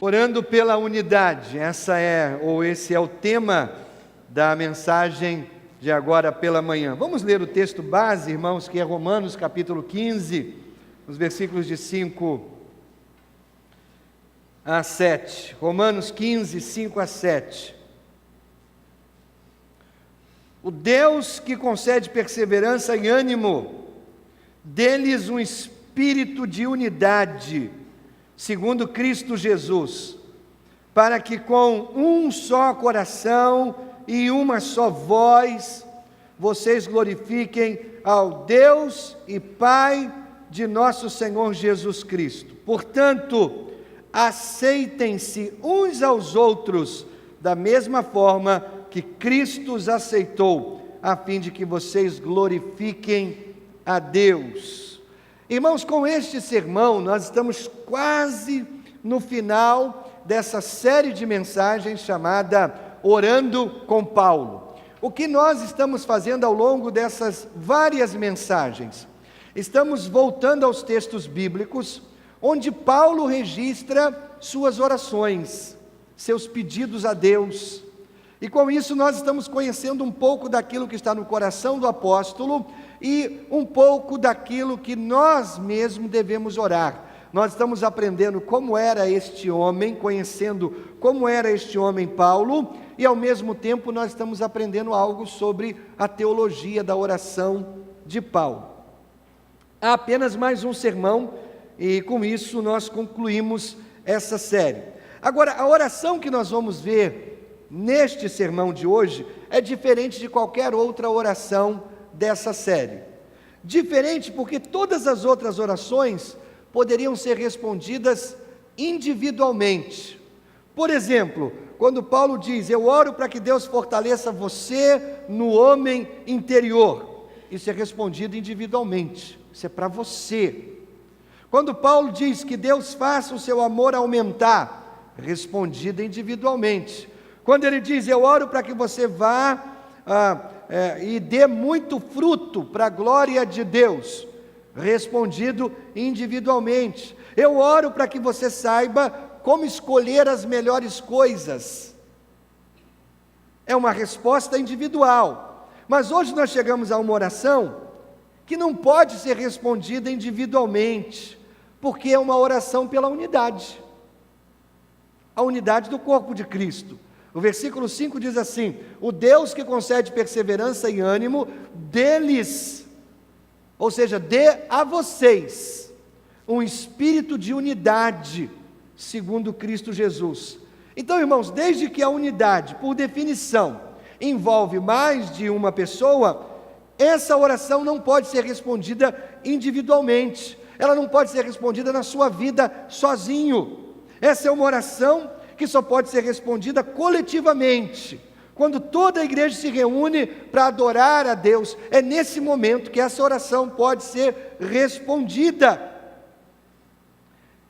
Orando pela unidade, esse é o tema da mensagem de agora pela manhã. Vamos ler o texto base, irmãos, que é Romanos capítulo 15, os versículos de 5 a 7. Romanos 15, 5 a 7. O Deus que concede perseverança e ânimo, dê-lhes um espírito de unidade, segundo Cristo Jesus, para que com um só coração e uma só voz, vocês glorifiquem ao Deus e Pai de nosso Senhor Jesus Cristo. Portanto, aceitem-se uns aos outros da mesma forma que Cristo os aceitou, a fim de que vocês glorifiquem a Deus. Irmãos, com este sermão, nós estamos quase no final dessa série de mensagens chamada Orando com Paulo. O que nós estamos fazendo ao longo dessas várias mensagens? Estamos voltando aos textos bíblicos, onde Paulo registra suas orações, seus pedidos a Deus. E com isso nós estamos conhecendo um pouco daquilo que está no coração do apóstolo e um pouco daquilo que nós mesmos devemos orar. Nós estamos aprendendo como era este homem, conhecendo como era este homem Paulo, e ao mesmo tempo nós estamos aprendendo algo sobre a teologia da oração de Paulo. Há apenas mais um sermão, e com isso nós concluímos essa série. Agora, a oração que nós vamos ver neste sermão de hoje é diferente de qualquer outra oração dessa série. Diferente porque todas as outras orações poderiam ser respondidas individualmente. Por exemplo, quando Paulo diz: eu oro para que Deus fortaleça você no homem interior, isso é respondido individualmente, isso é para você. Quando Paulo diz que Deus faça o seu amor aumentar, respondido individualmente. Quando ele diz: eu oro para que você vá e dê muito fruto para a glória de Deus, respondido individualmente. Eu oro para que você saiba como escolher as melhores coisas. É uma resposta individual. Mas hoje nós chegamos a uma oração que não pode ser respondida individualmente, porque é uma oração pela unidade, a unidade do corpo de Cristo. O versículo 5 diz assim: o Deus que concede perseverança e ânimo, dê-lhes, ou seja, dê a vocês, um espírito de unidade, segundo Cristo Jesus. Então, irmãos, desde que a unidade, por definição, envolve mais de uma pessoa, essa oração não pode ser respondida individualmente, ela não pode ser respondida na sua vida sozinho. Essa é uma oração que só pode ser respondida coletivamente, quando toda a igreja se reúne para adorar a Deus. É nesse momento que essa oração pode ser respondida.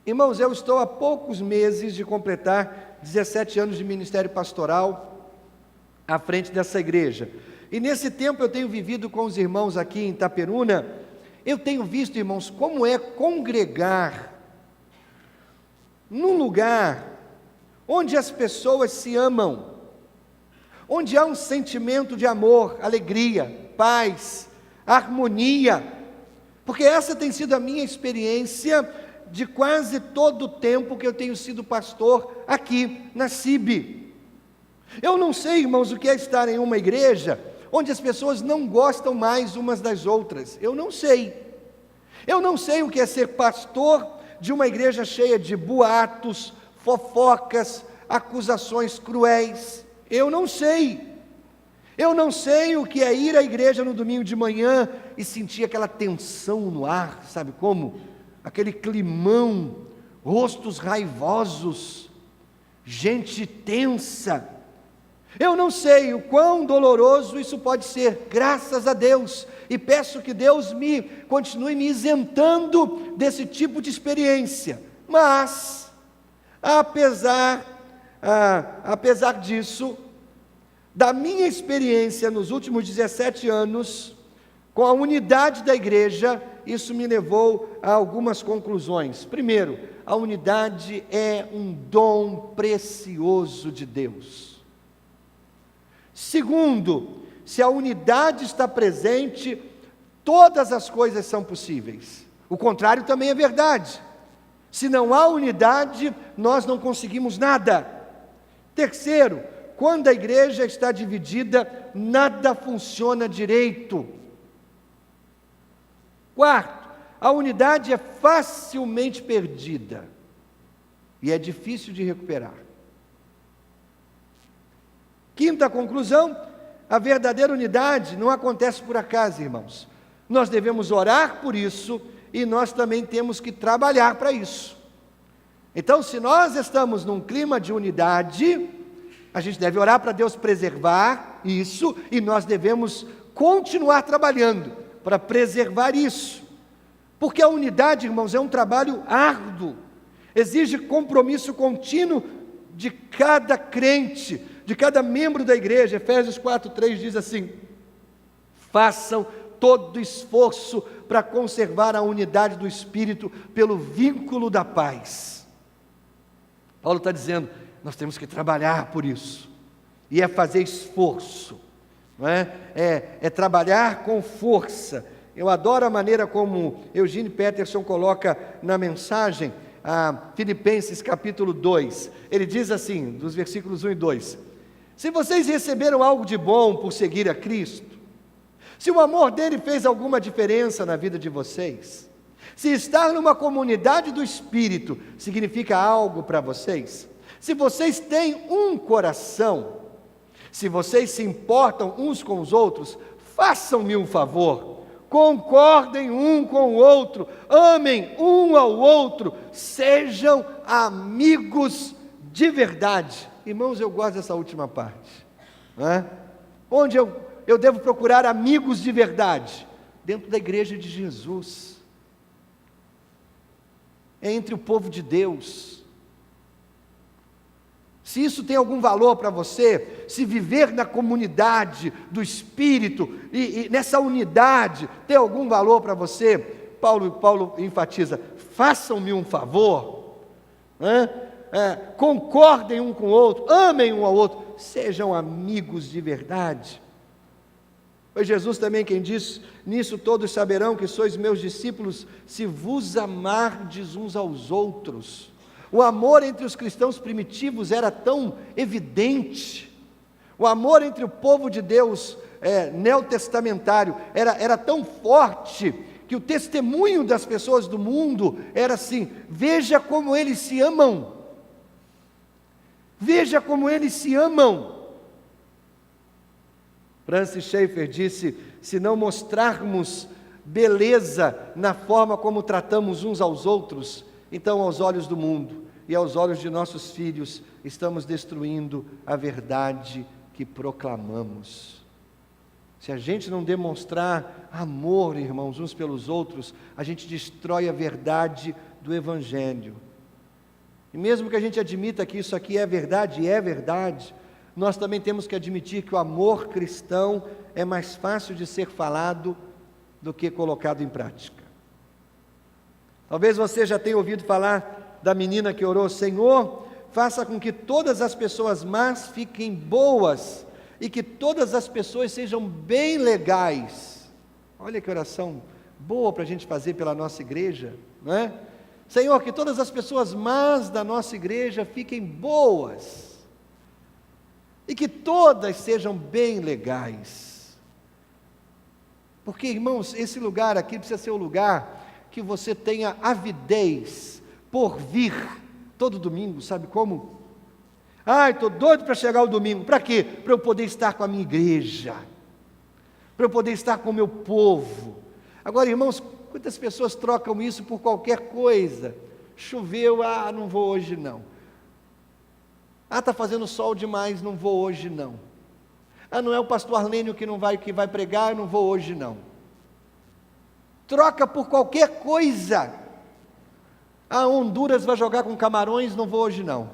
Irmãos, eu estou há poucos meses de completar 17 anos de ministério pastoral à frente dessa igreja, e nesse tempo eu tenho vivido com os irmãos aqui em Itaperuna. Eu tenho visto, irmãos, como é congregar num lugar onde as pessoas se amam, onde há um sentimento de amor, alegria, paz, harmonia, porque essa tem sido a minha experiência de quase todo o tempo que eu tenho sido pastor aqui na CIB. Eu não sei, irmãos, o que é estar em uma igreja onde as pessoas não gostam mais umas das outras. Eu não sei. Eu não sei o que é ser pastor de uma igreja cheia de boatos, fofocas, acusações cruéis. Eu não sei. Eu não sei o que é ir à igreja no domingo de manhã e sentir aquela tensão no ar, sabe como? Aquele climão, rostos raivosos, gente tensa. Eu não sei o quão doloroso isso pode ser, graças a Deus, e peço que Deus continue me isentando desse tipo de experiência. Mas, apesar disso, da minha experiência nos últimos 17 anos, Com a unidade da igreja, isso me levou a algumas conclusões. Primeiro, a unidade é um dom precioso de Deus. Segundo, se a unidade está presente, todas as coisas são possíveis. O contrário também é verdade. Se não há unidade, nós não conseguimos nada. Terceiro, quando a igreja está dividida, nada funciona direito. Quarto, a unidade é facilmente perdida e é difícil de recuperar. Quinta conclusão, a verdadeira unidade não acontece por acaso, irmãos. Nós devemos orar por isso e nós também temos que trabalhar para isso. Então, se nós estamos num clima de unidade, a gente deve orar para Deus preservar isso e nós devemos continuar trabalhando para preservar isso. Porque a unidade, irmãos, é um trabalho árduo, exige compromisso contínuo de cada crente, de cada membro da igreja. Efésios 4:3 diz assim: façam todo esforço para conservar a unidade do Espírito pelo vínculo da paz. Paulo está dizendo, nós temos que trabalhar por isso, e é fazer esforço, não é? É trabalhar com força. Eu adoro a maneira como Eugene Peterson coloca na mensagem, a Filipenses capítulo 2, ele diz assim, dos versículos 1 e 2, se vocês receberam algo de bom por seguir a Cristo, se o amor dele fez alguma diferença na vida de vocês, se estar numa comunidade do Espírito significa algo para vocês, se vocês têm um coração, se vocês se importam uns com os outros, façam-me um favor, concordem um com o outro, amem um ao outro, sejam amigos de verdade. Irmãos, eu gosto dessa última parte, não é? Onde eu devo procurar amigos de verdade? Dentro da igreja de Jesus, é entre o povo de Deus. Se isso tem algum valor para você, se viver na comunidade do Espírito e nessa unidade tem algum valor para você, Paulo enfatiza, façam-me um favor, concordem um com o outro, amem um ao outro, sejam amigos de verdade. Foi Jesus também quem disse, nisso todos saberão que sois meus discípulos, se vos amardes uns aos outros. O amor entre os cristãos primitivos era tão evidente, o amor entre o povo de Deus neotestamentário era tão forte, que o testemunho das pessoas do mundo era assim, veja como eles se amam, veja como eles se amam. Francis Schaeffer disse, se não mostrarmos beleza na forma como tratamos uns aos outros, então aos olhos do mundo e aos olhos de nossos filhos, estamos destruindo a verdade que proclamamos. Se a gente não demonstrar amor, irmãos, uns pelos outros, a gente destrói a verdade do Evangelho. E mesmo que a gente admita que isso aqui é verdade, e é verdade, nós também temos que admitir que o amor cristão é mais fácil de ser falado do que colocado em prática. Talvez você já tenha ouvido falar da menina que orou, Senhor, faça com que todas as pessoas más fiquem boas e que todas as pessoas sejam bem legais. Olha que oração boa para a gente fazer pela nossa igreja, não é? Senhor, que todas as pessoas más da nossa igreja fiquem boas e que todas sejam bem legais. Porque, irmãos, esse lugar aqui precisa ser o lugar que você tenha avidez por vir todo domingo, sabe como? Ai, estou doido para chegar o domingo. Para quê? Para eu poder estar com a minha igreja, para eu poder estar com o meu povo. Agora, irmãos, quantas pessoas trocam isso por qualquer coisa? Choveu, não vou hoje não. Está fazendo sol demais, não vou hoje não. Não é o pastor Arlênio que vai pregar, não vou hoje não. Troca por qualquer coisa. Honduras vai jogar com Camarões, não vou hoje não.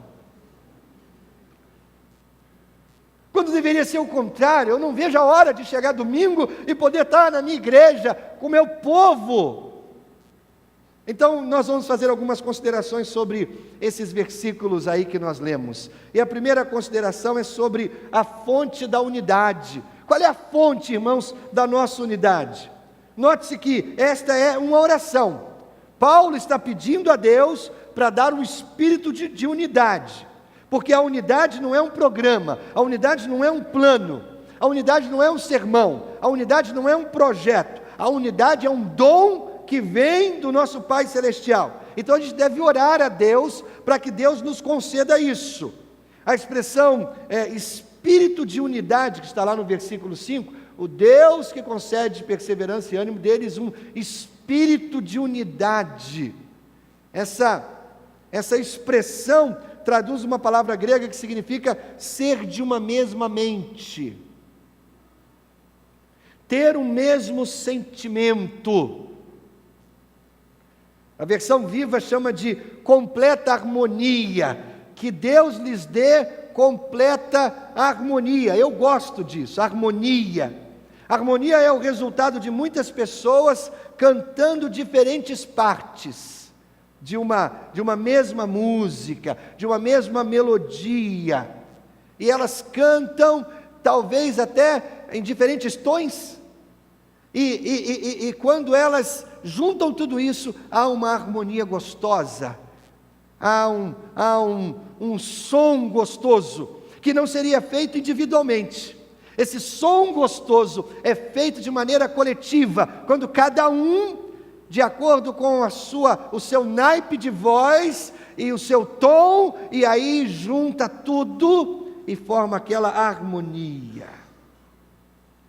Quando deveria ser o contrário. Eu não vejo a hora de chegar domingo e poder estar na minha igreja com o meu povo. Então, nós vamos fazer algumas considerações sobre esses versículos aí que nós lemos. E a primeira consideração é sobre a fonte da unidade. Qual é a fonte, irmãos, da nossa unidade? Note-se que esta é uma oração. Paulo está pedindo a Deus para dar um espírito de unidade. Porque a unidade não é um programa, a unidade não é um plano, a unidade não é um sermão, a unidade não é um projeto, a unidade é um dom que vem do nosso Pai Celestial. Então a gente deve orar a Deus para que Deus nos conceda isso. A expressão espírito de unidade, que está lá no versículo 5, o Deus que concede perseverança e ânimo deles, um espírito de unidade. Essa expressão traduz uma palavra grega que significa ser de uma mesma mente, ter o mesmo sentimento. A versão Viva chama de completa harmonia, que Deus lhes dê completa harmonia. Eu gosto disso, harmonia. Harmonia é o resultado de muitas pessoas cantando diferentes partes de uma mesma música, de uma mesma melodia, e elas cantam talvez até em diferentes tons, e quando elas juntam tudo isso, há uma harmonia gostosa, há um som gostoso, que não seria feito individualmente. Esse som gostoso é feito de maneira coletiva, quando cada um, de acordo com o seu naipe de voz e o seu tom, e aí junta tudo e forma aquela harmonia.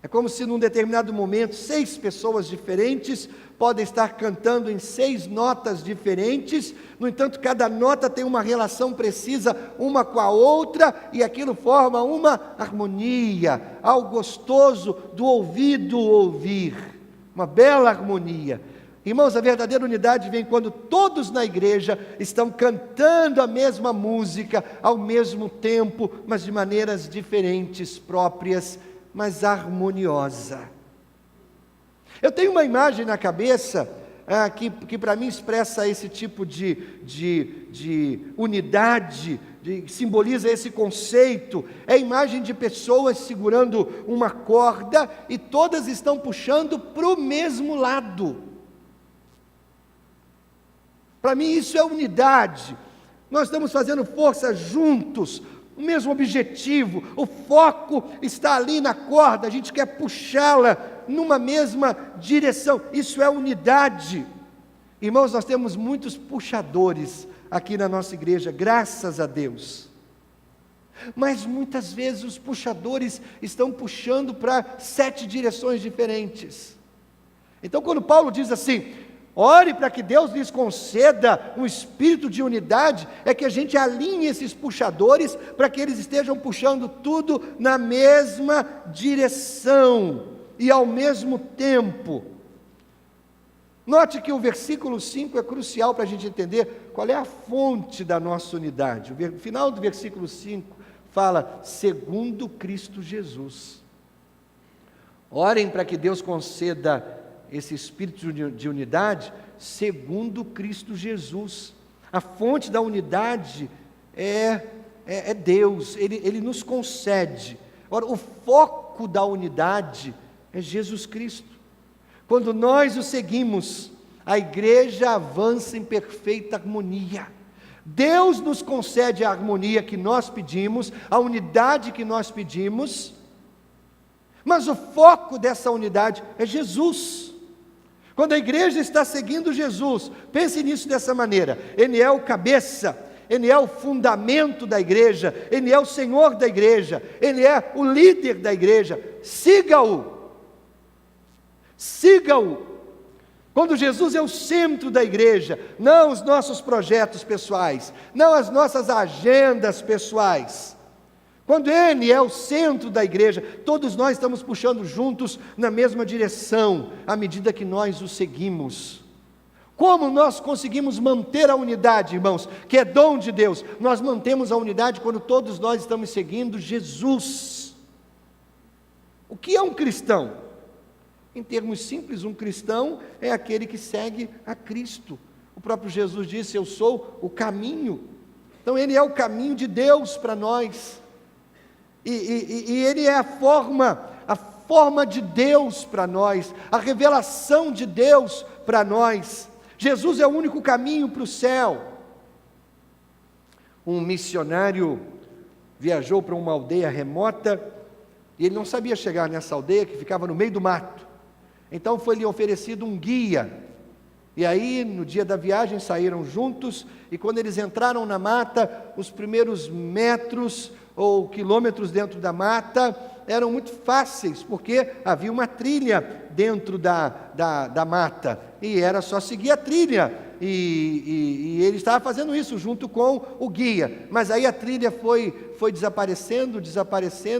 É como se num determinado momento 6 pessoas diferentes podem estar cantando em 6 notas diferentes, no entanto cada nota tem uma relação precisa uma com a outra, e aquilo forma uma harmonia, algo gostoso do ouvido ouvir, uma bela harmonia. Irmãos, a verdadeira unidade vem quando todos na igreja estão cantando a mesma música ao mesmo tempo, mas de maneiras diferentes, próprias, mas harmoniosa. Eu tenho uma imagem na cabeça que para mim expressa esse tipo de unidade, simboliza esse conceito. É a imagem de pessoas segurando uma corda e todas estão puxando para o mesmo lado. Para mim isso é unidade. Nós estamos fazendo força juntos, o mesmo objetivo, o foco está ali na corda, a gente quer puxá-la numa mesma direção. Isso é unidade. Irmãos, nós temos muitos puxadores aqui na nossa igreja, graças a Deus. Mas muitas vezes os puxadores estão puxando para 7 direções diferentes. Então quando Paulo diz assim: ore para que Deus lhes conceda um espírito de unidade, é que a gente alinhe esses puxadores para que eles estejam puxando tudo na mesma direção e ao mesmo tempo. Note que o versículo 5 é crucial para a gente entender qual é a fonte da nossa unidade. O final do versículo 5 fala: segundo Cristo Jesus. Orem para que Deus conceda esse espírito de unidade segundo Cristo Jesus. A fonte da unidade é Deus, Ele nos concede. Ora, o foco da unidade é Jesus Cristo. Quando nós o seguimos, a igreja avança em perfeita harmonia. Deus nos concede a harmonia que nós pedimos, a unidade que nós pedimos, mas o foco dessa unidade é Jesus. Quando a igreja está seguindo Jesus, pense nisso dessa maneira: Ele é o cabeça, Ele é o fundamento da igreja, Ele é o Senhor da igreja, Ele é o líder da igreja. Siga-o, siga-o. Quando Jesus é o centro da igreja, não os nossos projetos pessoais, não as nossas agendas pessoais. Quando Ele é o centro da igreja, todos nós estamos puxando juntos na mesma direção, à medida que nós o seguimos. Como nós conseguimos manter a unidade, irmãos, que é dom de Deus? Nós mantemos a unidade quando todos nós estamos seguindo Jesus. O que é um cristão? Em termos simples, um cristão é aquele que segue a Cristo. O próprio Jesus disse: eu sou o caminho. Então Ele é o caminho de Deus para nós. E Ele é a forma de Deus para nós, a revelação de Deus para nós. Jesus é o único caminho para o céu. Um missionário viajou para uma aldeia remota, e ele não sabia chegar nessa aldeia que ficava no meio do mato. Então foi-lhe oferecido um guia, e aí no dia da viagem saíram juntos, e quando eles entraram na mata, os primeiros metros ou quilômetros dentro da mata eram muito fáceis, porque havia uma trilha dentro da mata, e era só seguir a trilha, e ele estava fazendo isso junto com o guia, mas aí a trilha foi desaparecendo,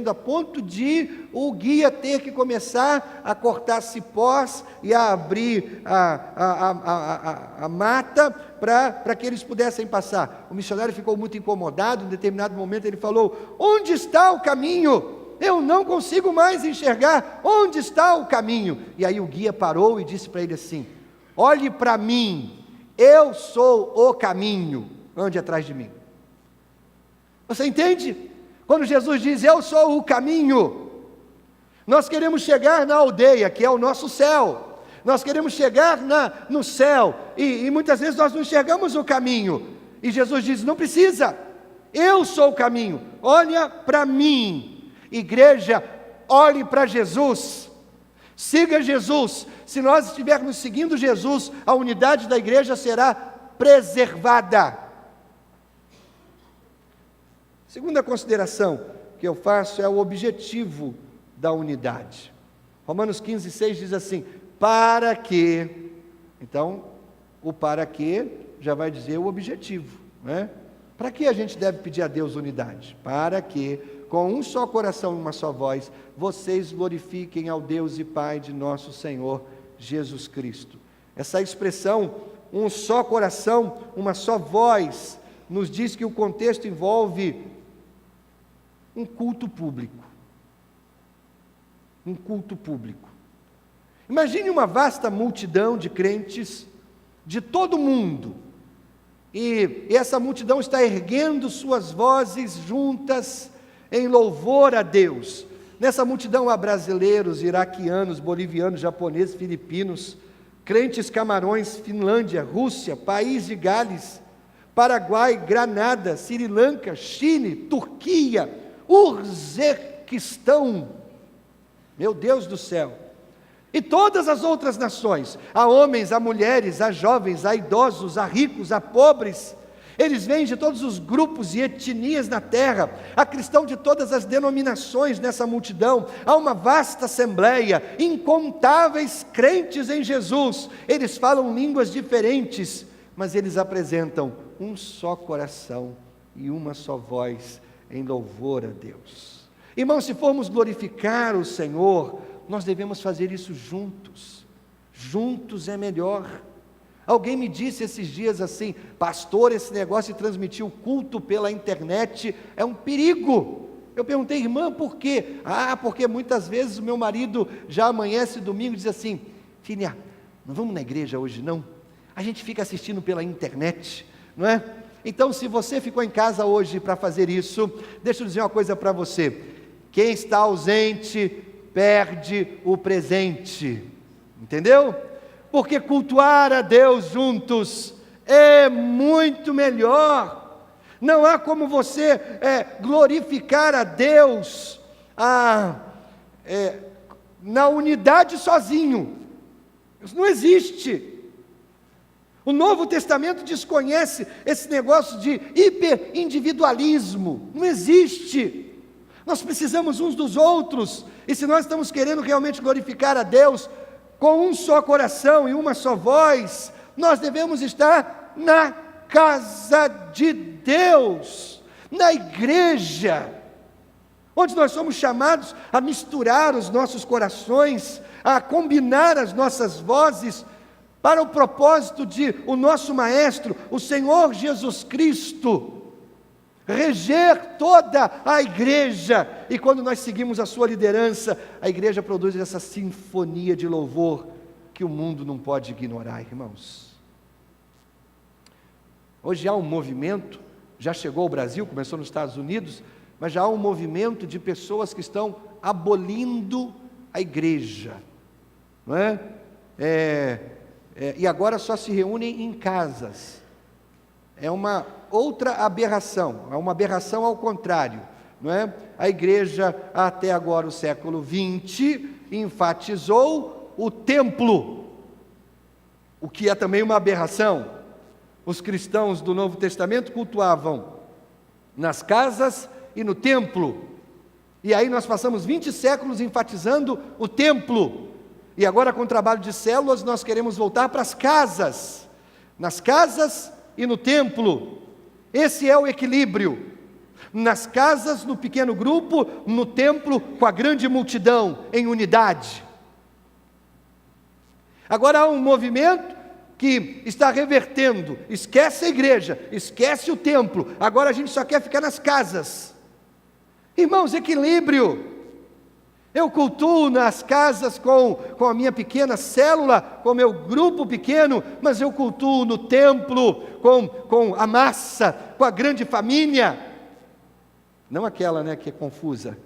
a ponto de o guia ter que começar a cortar cipós e a abrir a mata para que eles pudessem passar. O missionário ficou muito incomodado. Em determinado momento ele falou: onde está o caminho? Eu não consigo mais enxergar, onde está o caminho? E aí o guia parou e disse para ele assim: olhe para mim, eu sou o caminho, ande atrás de mim. Você entende? Quando Jesus diz: eu sou o caminho, nós queremos chegar na aldeia, que é o nosso céu, nós queremos chegar no céu, e muitas vezes nós não enxergamos o caminho, e Jesus diz: não precisa, eu sou o caminho, olha para mim. Igreja, olhe para Jesus, siga Jesus. Se nós estivermos seguindo Jesus, a unidade da igreja será preservada. Segunda consideração que eu faço é o objetivo da unidade. Romanos 15:6 diz assim: para que, então, o para que já vai dizer o objetivo, né? Para que a gente deve pedir a Deus unidade? Para que, com um só coração e uma só voz, vocês glorifiquem ao Deus e Pai de nosso Senhor Jesus Cristo. Essa expressão, um só coração, uma só voz, nos diz que o contexto envolve um culto público. Um culto público. Imagine uma vasta multidão de crentes de todo o mundo, e essa multidão está erguendo suas vozes juntas em louvor a Deus. Nessa multidão há brasileiros, iraquianos, bolivianos, japoneses, filipinos, crentes camarões, Finlândia, Rússia, País de Gales, Paraguai, Granada, Sri Lanka, Chile, Turquia, Uzbequistão, meu Deus do céu, e todas as outras nações. Há homens, há mulheres, há jovens, há idosos, há ricos, há pobres. Eles vêm de todos os grupos e etnias na terra. Há cristãos de todas as denominações nessa multidão. Há uma vasta assembleia, incontáveis crentes em Jesus. Eles falam línguas diferentes, mas eles apresentam um só coração e uma só voz em louvor a Deus. Irmãos, se formos glorificar o Senhor, nós devemos fazer isso juntos. Juntos é melhor. Alguém me disse esses dias assim: pastor, esse negócio de transmitir o culto pela internet é um perigo. Eu perguntei: irmã, por quê? Porque muitas vezes o meu marido já amanhece domingo e diz assim: filha, não vamos na igreja hoje não? A gente fica assistindo pela internet, não é? Então, se você ficou em casa hoje para fazer isso, deixa eu dizer uma coisa para você: quem está ausente perde o presente, entendeu? Porque cultuar a Deus juntos é muito melhor. Não há como você glorificar a Deus na unidade sozinho. Isso não existe. O Novo Testamento desconhece esse negócio de hiperindividualismo. Não existe. Nós precisamos uns dos outros, e se nós estamos querendo realmente glorificar a Deus com um só coração e uma só voz, nós devemos estar na casa de Deus, na igreja, onde nós somos chamados a misturar os nossos corações, a combinar as nossas vozes, para o propósito de o nosso Maestro, o Senhor Jesus Cristo, reger toda a igreja. E quando nós seguimos a sua liderança, a igreja produz essa sinfonia de louvor que o mundo não pode ignorar, irmãos. Hoje há um movimento, já chegou ao Brasil, começou nos Estados Unidos, mas já há um movimento de pessoas que estão abolindo a igreja, não é? E agora só se reúnem em casas. É uma outra aberração, é uma aberração ao contrário, não é? A igreja, até agora o século XX, enfatizou o templo, o que é também uma aberração. Os cristãos do Novo Testamento cultuavam nas casas e no templo, e aí nós passamos 20 séculos enfatizando o templo, e agora com o trabalho de células nós queremos voltar para as casas, nas casas e no templo. Esse é o equilíbrio, nas casas, no pequeno grupo, no templo, com a grande multidão, em unidade. Agora há um movimento que está revertendo, esquece a igreja, esquece o templo, agora a gente só quer ficar nas casas. Irmãos, equilíbrio. Eu cultuo nas casas com a minha pequena célula, com o meu grupo pequeno, mas eu cultuo no templo com a massa, com a grande família. Não aquela, que é confusa,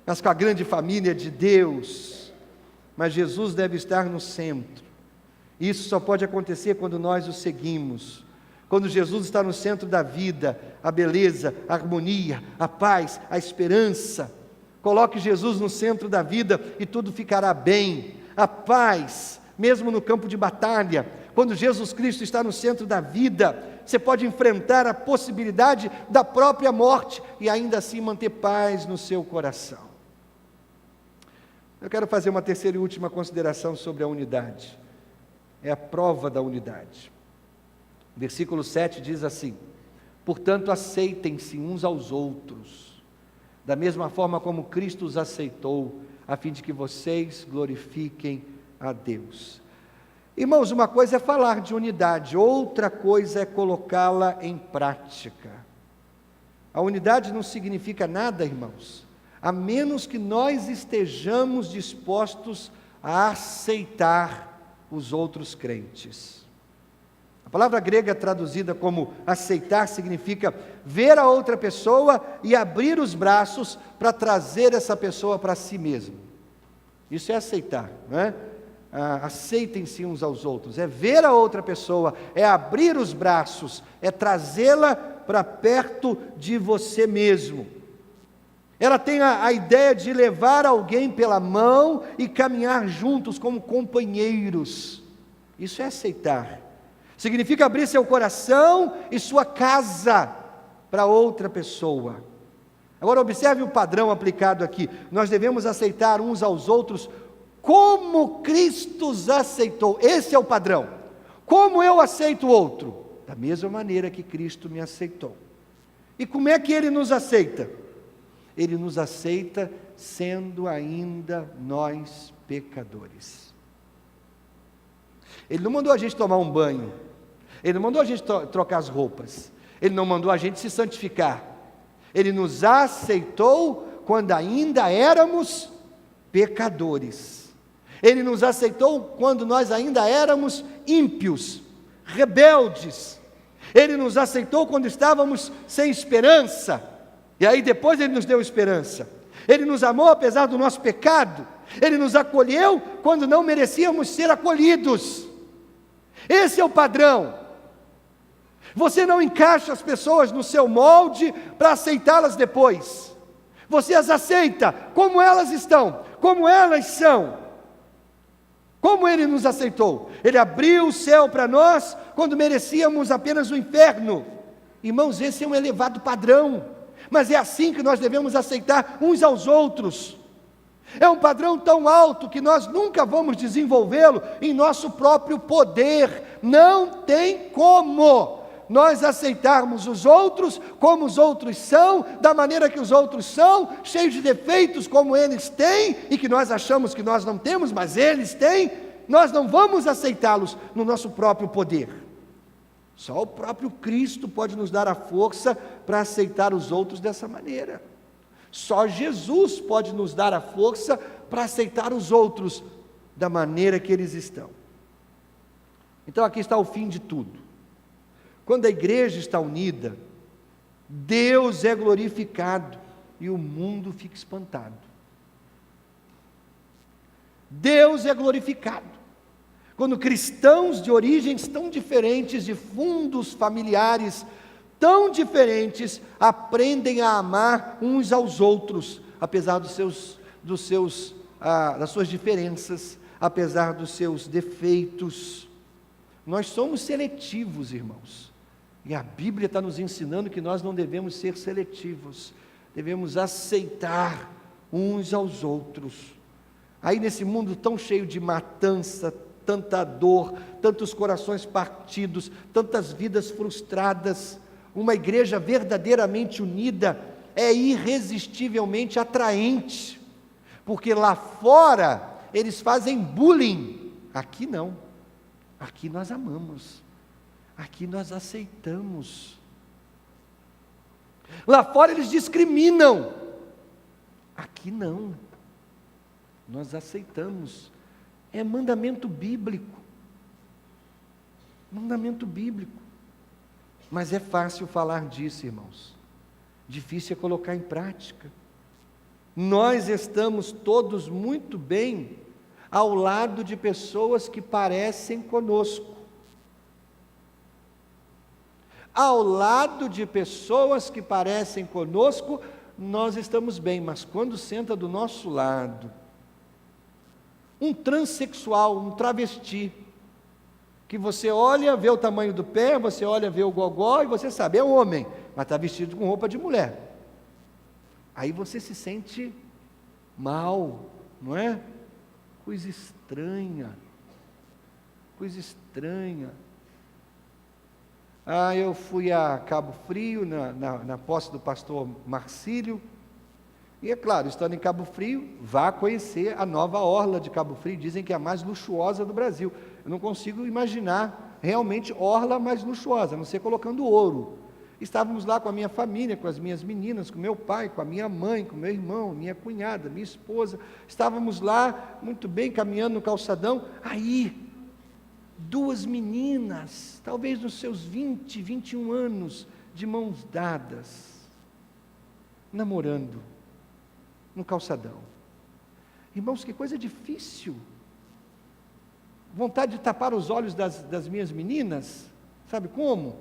mas com a grande família de Deus. Mas Jesus deve estar no centro. Isso só pode acontecer quando nós o seguimos. Quando Jesus está no centro da vida, a beleza, a harmonia, a paz, a esperança. Coloque Jesus no centro da vida e tudo ficará bem. A paz, mesmo no campo de batalha, quando Jesus Cristo está no centro da vida, você pode enfrentar a possibilidade da própria morte e ainda assim manter paz no seu coração. Eu quero fazer uma terceira e última consideração sobre a unidade. É a prova da unidade. Versículo 7 diz assim: portanto, aceitem-se uns aos outros, da mesma forma como Cristo os aceitou, a fim de que vocês glorifiquem a Deus. Irmãos, uma coisa é falar de unidade, outra coisa é colocá-la em prática. A unidade não significa nada, irmãos, a menos que nós estejamos dispostos a aceitar os outros crentes. A palavra grega traduzida como aceitar significa ver a outra pessoa e abrir os braços para trazer essa pessoa para si mesmo. Isso é aceitar, não é? Aceitem-se uns aos outros, é ver a outra pessoa, é abrir os braços, é trazê-la para perto de você mesmo. Ela tem a ideia de levar alguém pela mão e caminhar juntos como companheiros. Isso é aceitar. Significa abrir seu coração e sua casa para outra pessoa. Agora observe o padrão aplicado aqui. Nós devemos aceitar uns aos outros como Cristo os aceitou. Esse é o padrão. Como eu aceito o outro? Da mesma maneira que Cristo me aceitou. E como é que Ele nos aceita? Ele nos aceita sendo ainda nós pecadores. Ele não mandou a gente tomar um banho. Ele não mandou a gente trocar as roupas. Ele não mandou a gente se santificar. Ele nos aceitou quando ainda éramos pecadores. Ele nos aceitou quando nós ainda éramos ímpios, rebeldes. Ele nos aceitou quando estávamos sem esperança. E aí depois Ele nos deu esperança. Ele nos amou apesar do nosso pecado. Ele nos acolheu quando não merecíamos ser acolhidos. Esse é o padrão. Você não encaixa as pessoas no seu molde para aceitá-las depois. Você as aceita como elas estão, como elas são. Como Ele nos aceitou? Ele abriu o céu para nós quando merecíamos apenas o inferno. Irmãos, esse é um elevado padrão, mas é assim que nós devemos aceitar uns aos outros. É um padrão tão alto que nós nunca vamos desenvolvê-lo em nosso próprio poder. Não tem como nós aceitarmos os outros como os outros são, da maneira que os outros são, cheios de defeitos como eles têm, e que nós achamos que nós não temos, mas eles têm. Nós não vamos aceitá-los no nosso próprio poder. Só o próprio Cristo pode nos dar a força para aceitar os outros dessa maneira. Só Jesus pode nos dar a força para aceitar os outros da maneira que eles estão. Então aqui está o fim de tudo. Quando a igreja está unida, Deus é glorificado e o mundo fica espantado. Deus é glorificado. Quando cristãos de origens tão diferentes, de fundos familiares tão diferentes, aprendem a amar uns aos outros, apesar das suas diferenças, apesar dos seus defeitos. Nós somos seletivos, irmãos, e a Bíblia está nos ensinando que nós não devemos ser seletivos, devemos aceitar uns aos outros. Aí nesse mundo tão cheio de matança, tanta dor, tantos corações partidos, tantas vidas frustradas, uma igreja verdadeiramente unida é irresistivelmente atraente, porque lá fora eles fazem bullying, aqui não, aqui nós amamos, aqui nós aceitamos. Lá fora eles discriminam, aqui não, nós aceitamos. É mandamento bíblico. Mandamento bíblico. Mas é fácil falar disso, irmãos. Difícil é colocar em prática. Nós estamos todos muito bem ao lado de pessoas que parecem conosco. Ao lado de pessoas que parecem conosco, nós estamos bem, mas quando senta do nosso lado, um transexual, um travesti, que você olha, vê o tamanho do pé, você olha, vê o gogó, e você sabe, é homem, mas está vestido com roupa de mulher. Aí você se sente mal, não é? Coisa estranha, coisa estranha. Eu fui a Cabo Frio, na posse do pastor Marcílio, e é claro, estando em Cabo Frio, vá conhecer a nova orla de Cabo Frio, dizem que é a mais luxuosa do Brasil. Eu não consigo imaginar realmente orla mais luxuosa, a não ser colocando ouro. Estávamos lá com a minha família, com as minhas meninas, com meu pai, com a minha mãe, com meu irmão, minha cunhada, minha esposa. Estávamos lá, muito bem, caminhando no calçadão. Aí, duas meninas, talvez nos seus 20, 21 anos, de mãos dadas, namorando no calçadão. Irmãos, que coisa difícil. Vontade de tapar os olhos das minhas meninas, sabe como?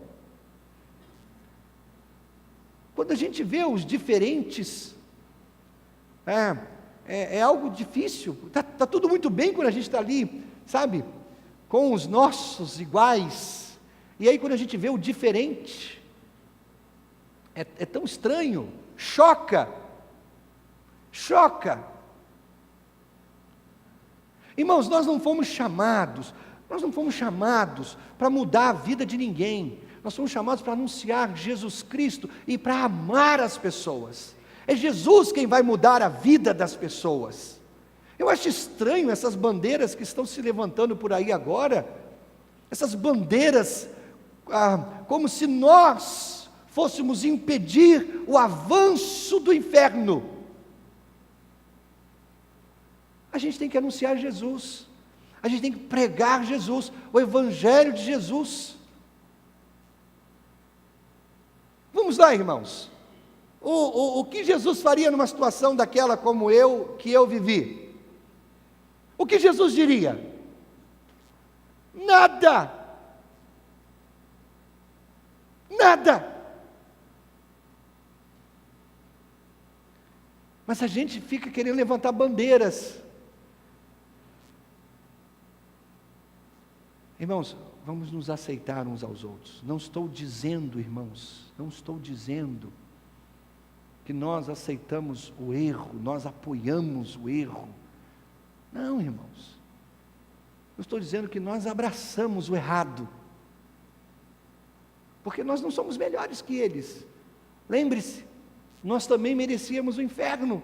Quando a gente vê os diferentes, é algo difícil. Está tudo muito bem quando a gente está ali, sabe, com os nossos iguais, e aí quando a gente vê o diferente, é tão estranho, choca. Irmãos, nós não fomos chamados para mudar a vida de ninguém, nós fomos chamados para anunciar Jesus Cristo e para amar as pessoas. É Jesus quem vai mudar a vida das pessoas. Eu acho estranho essas bandeiras que estão se levantando por aí agora, essas bandeiras, como se nós fôssemos impedir o avanço do inferno. A gente tem que anunciar Jesus, a gente tem que pregar Jesus, o Evangelho de Jesus. Vamos lá, irmãos. O que Jesus faria numa situação daquela como que eu vivi? O que Jesus diria? Nada. Mas a gente fica querendo levantar bandeiras. Irmãos, vamos nos aceitar uns aos outros. Não estou dizendo, irmãos, que nós aceitamos o erro, nós apoiamos o erro. Não, irmãos. Eu estou dizendo que nós abraçamos o errado. Porque nós não somos melhores que eles. Lembre-se, nós também merecíamos o inferno.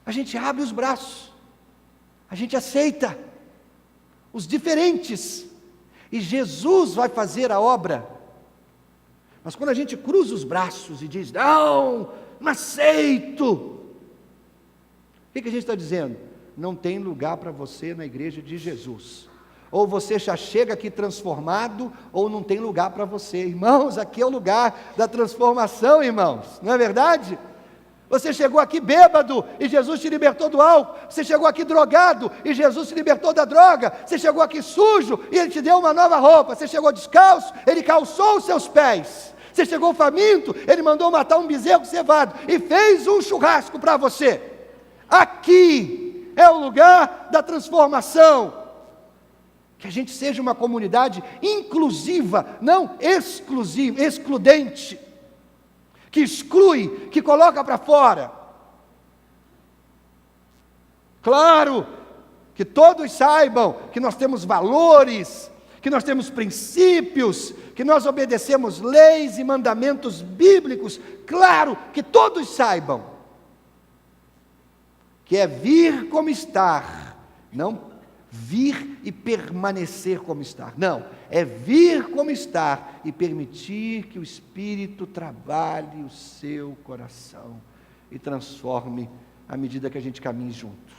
A gente abre os braços. A gente aceita os diferentes, e Jesus vai fazer a obra. Mas quando a gente cruza os braços e diz, não aceito, o que a gente está dizendo? Não tem lugar para você na igreja de Jesus. Ou você já chega aqui transformado, ou não tem lugar para você. Irmãos, aqui é o lugar da transformação, irmãos, não é verdade? Você chegou aqui bêbado e Jesus te libertou do álcool. Você chegou aqui drogado e Jesus te libertou da droga. Você chegou aqui sujo e Ele te deu uma nova roupa. Você chegou descalço, Ele calçou os seus pés. Você chegou faminto, Ele mandou matar um bezerro cevado e fez um churrasco para você. Aqui é o lugar da transformação. Que a gente seja uma comunidade inclusiva, não exclusiva, excludente. Que exclui, que coloca para fora. Claro, que todos saibam que nós temos valores, que nós temos princípios, que nós obedecemos leis e mandamentos bíblicos. Claro, que todos saibam que é vir como estar, não vir e permanecer como estar. Não, é vir como estar e permitir que o Espírito trabalhe o seu coração e transforme à medida que a gente caminhe juntos.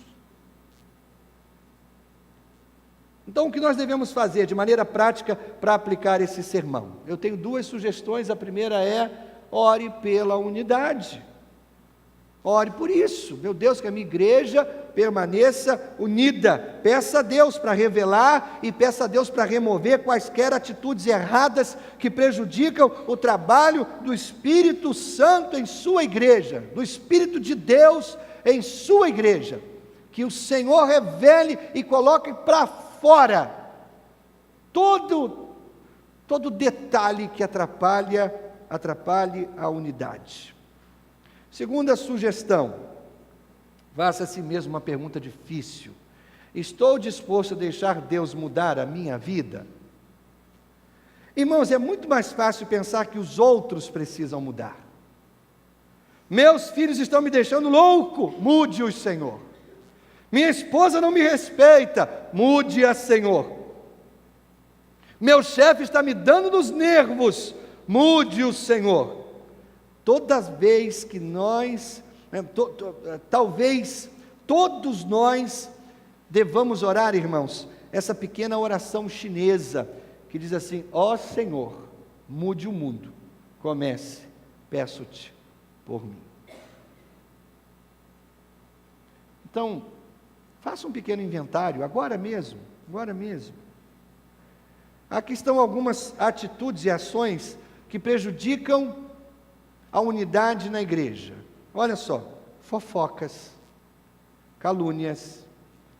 Então, o que nós devemos fazer de maneira prática para aplicar esse sermão? Eu tenho duas sugestões. A primeira é: ore pela unidade. Ore por isso, meu Deus, que a minha igreja permaneça unida. Peça a Deus para revelar e peça a Deus para remover quaisquer atitudes erradas que prejudicam o trabalho do Espírito Santo em sua igreja, do Espírito de Deus em sua igreja. Que o Senhor revele e coloque para fora todo detalhe que atrapalhe a unidade. Segunda sugestão, faça a si mesmo uma pergunta difícil: estou disposto a deixar Deus mudar a minha vida? Irmãos, é muito mais fácil pensar que os outros precisam mudar. Meus filhos estão me deixando louco, mude-os, Senhor. Minha esposa não me respeita, mude-a, Senhor. Meu chefe está me dando nos nervos, mude-o, Senhor. Toda vez que nós, talvez todos nós devamos orar, irmãos, essa pequena oração chinesa, que diz assim: ó Senhor, mude o mundo, comece, peço-te por mim. Então, faça um pequeno inventário, agora mesmo. Aqui estão algumas atitudes e ações que prejudicam a unidade na igreja. Olha só: fofocas, calúnias,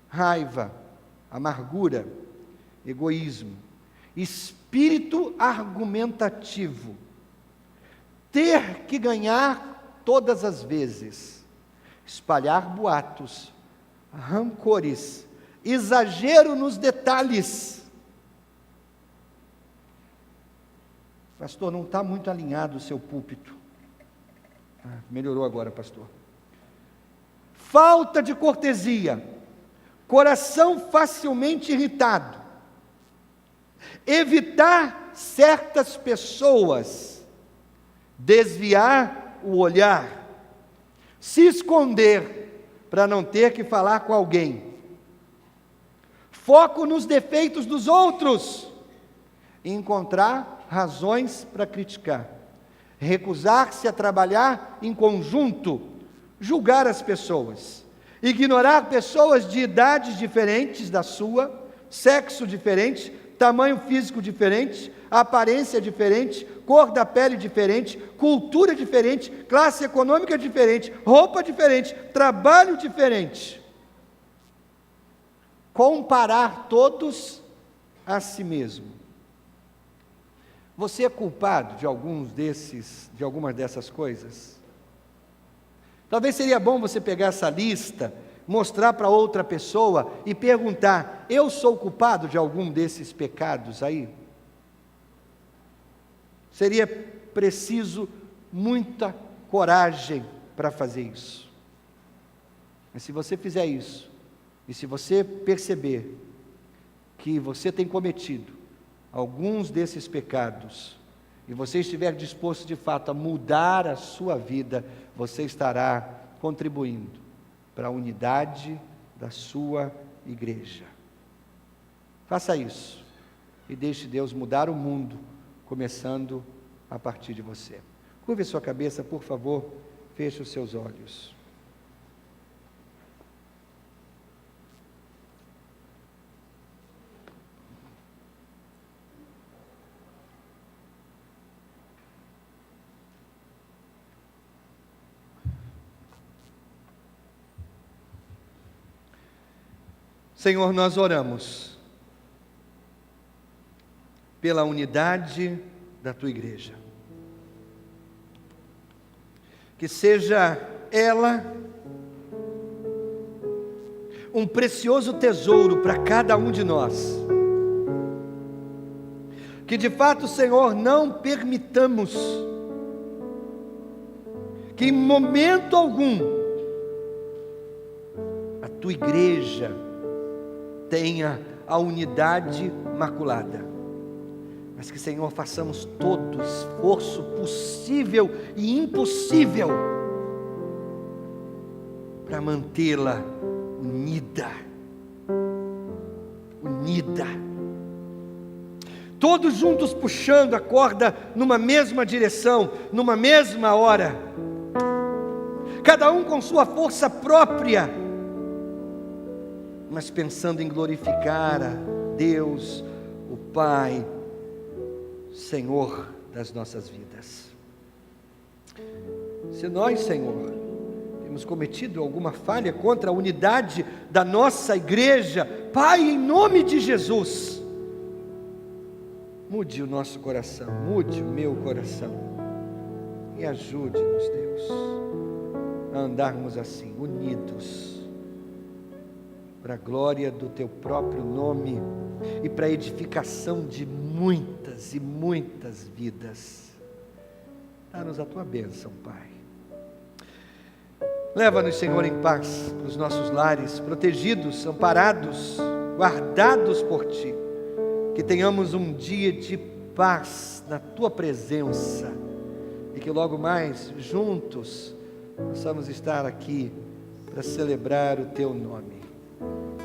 raiva, amargura, egoísmo, espírito argumentativo, ter que ganhar todas as vezes, espalhar boatos, rancores, exagero nos detalhes. Pastor, não está muito alinhado o seu púlpito. Melhorou agora, pastor. Falta de cortesia, coração facilmente irritado, evitar certas pessoas, desviar o olhar, se esconder para não ter que falar com alguém, foco nos defeitos dos outros, encontrar razões para criticar, recusar-se a trabalhar em conjunto, julgar as pessoas, ignorar pessoas de idades diferentes da sua, sexo diferente, tamanho físico diferente, aparência diferente, cor da pele diferente, cultura diferente, classe econômica diferente, roupa diferente, trabalho diferente. Comparar todos a si mesmo. Você é culpado de algumas dessas coisas? Talvez seria bom você pegar essa lista, mostrar para outra pessoa e perguntar: eu sou culpado de algum desses pecados aí? Seria preciso muita coragem para fazer isso. Mas se você fizer isso, e se você perceber que você tem cometido alguns desses pecados, e você estiver disposto de fato a mudar a sua vida, você estará contribuindo para a unidade da sua igreja. Faça isso e deixe Deus mudar o mundo, começando a partir de você. Curve sua cabeça, por favor, feche os seus olhos. Senhor, nós oramos pela unidade da Tua igreja. Que seja ela um precioso tesouro para cada um de nós. Que de fato, Senhor, não permitamos que em momento algum a Tua igreja tenha a unidade maculada, mas que, Senhor, façamos todo o esforço possível e impossível para mantê-la unida, todos juntos puxando a corda numa mesma direção, numa mesma hora, cada um com sua força própria, mas pensando em glorificar a Deus, o Pai, Senhor das nossas vidas. Se nós, Senhor, temos cometido alguma falha contra a unidade da nossa igreja, Pai, em nome de Jesus, mude o nosso coração, mude o meu coração, e ajude-nos, Deus, a andarmos assim, unidos, para a glória do Teu próprio nome e para a edificação de muitas e muitas vidas. Dá-nos a Tua bênção, Pai. Leva-nos, Senhor, em paz para os nossos lares, protegidos, amparados, guardados por Ti. Que tenhamos um dia de paz na Tua presença e que logo mais, juntos, possamos estar aqui para celebrar o Teu nome.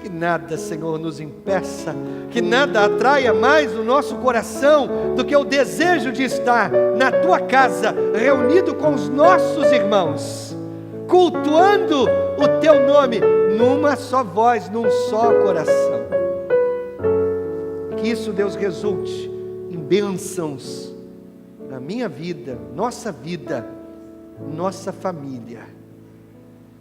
Que nada, Senhor, nos impeça, que nada atraia mais o nosso coração do que o desejo de estar na Tua casa, reunido com os nossos irmãos, cultuando o Teu nome, numa só voz, num só coração. Que isso, Deus, resulte em bênçãos na minha vida, nossa família.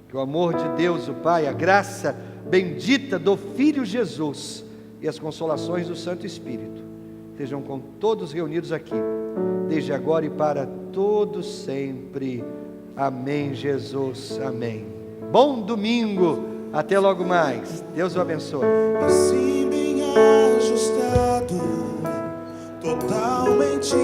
Que o amor de Deus, o Pai, a graça bendita do Filho Jesus e as consolações do Santo Espírito estejam com todos reunidos aqui, desde agora e para todos sempre. Amém, Jesus, amém. Bom domingo, até logo mais. Deus o abençoe. Assim bem ajustado, totalmente